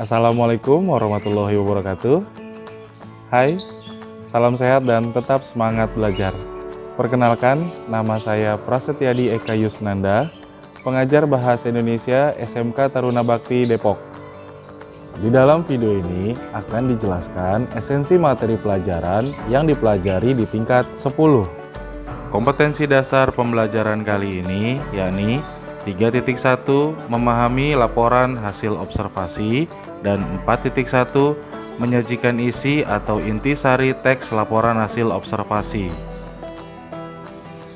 Assalamualaikum warahmatullahi wabarakatuh. Hai, salam sehat dan tetap semangat belajar. Perkenalkan, nama saya Prasetyadi Eka Yusnanda, pengajar Bahasa Indonesia SMK Taruna Bakti Depok. Di dalam video ini akan dijelaskan esensi materi pelajaran yang dipelajari di tingkat 10. Kompetensi dasar pembelajaran kali ini yakni 3.1 memahami laporan hasil observasi dan 4.1 menyajikan isi atau intisari teks laporan hasil observasi.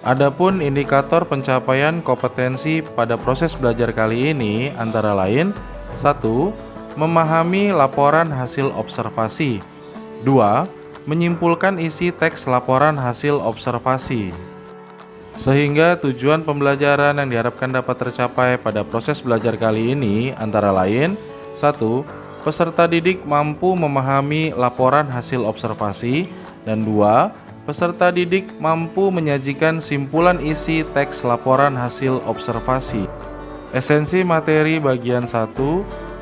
Adapun indikator pencapaian kompetensi pada proses belajar kali ini antara lain 1. Memahami laporan hasil observasi. 2. Menyimpulkan isi teks laporan hasil observasi. Sehingga tujuan pembelajaran yang diharapkan dapat tercapai pada proses belajar kali ini antara lain 1. Peserta didik mampu memahami laporan hasil observasi, dan 2. Peserta didik mampu menyajikan simpulan isi teks laporan hasil observasi. Esensi materi bagian 1,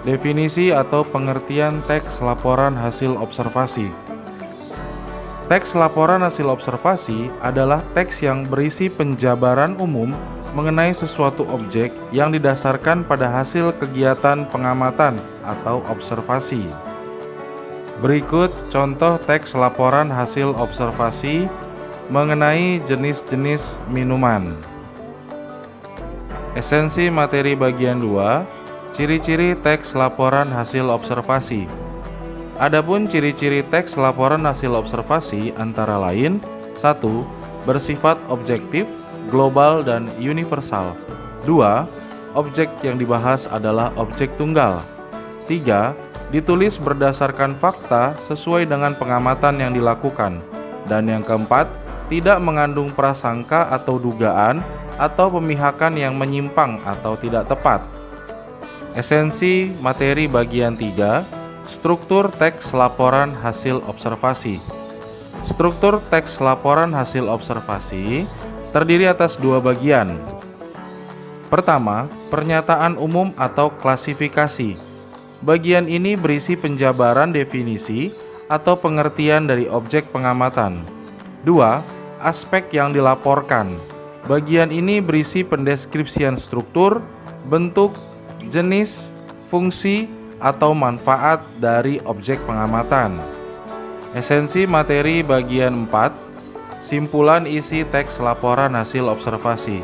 definisi atau pengertian teks laporan hasil observasi. Teks laporan hasil observasi adalah teks yang berisi penjabaran umum mengenai sesuatu objek yang didasarkan pada hasil kegiatan pengamatan atau observasi. Berikut contoh teks laporan hasil observasi mengenai jenis-jenis minuman. Esensi materi bagian 2, ciri-ciri teks laporan hasil observasi. Adapun ciri-ciri teks laporan hasil observasi antara lain 1. Bersifat objektif, global, dan universal. 2. Objek yang dibahas adalah objek tunggal. 3. Ditulis berdasarkan fakta sesuai dengan pengamatan yang dilakukan. Dan yang keempat, tidak mengandung prasangka atau dugaan atau pemihakan yang menyimpang atau tidak tepat. Esensi materi bagian 3, struktur teks laporan hasil observasi. Struktur teks laporan hasil observasi terdiri atas dua bagian. Pertama, pernyataan umum atau klasifikasi. Bagian ini berisi penjabaran definisi atau pengertian dari objek pengamatan. 2. Aspek yang dilaporkan. Bagian ini berisi pendeskripsian struktur, bentuk, jenis, fungsi, atau manfaat dari objek pengamatan. Esensi materi bagian 4, simpulan isi teks laporan hasil observasi.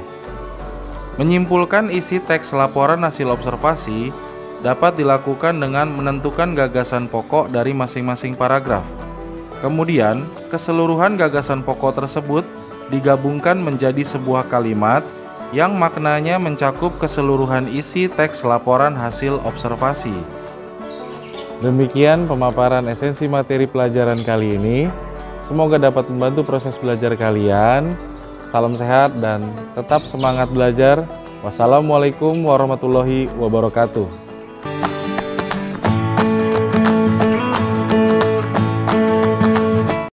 Menyimpulkan isi teks laporan hasil observasi dapat dilakukan dengan menentukan gagasan pokok dari masing-masing paragraf. Kemudian, keseluruhan gagasan pokok tersebut digabungkan menjadi sebuah kalimat yang maknanya mencakup keseluruhan isi teks laporan hasil observasi. Demikian pemaparan esensi materi pelajaran kali ini. Semoga dapat membantu proses belajar kalian. Salam sehat dan tetap semangat belajar. Wassalamualaikum warahmatullahi wabarakatuh.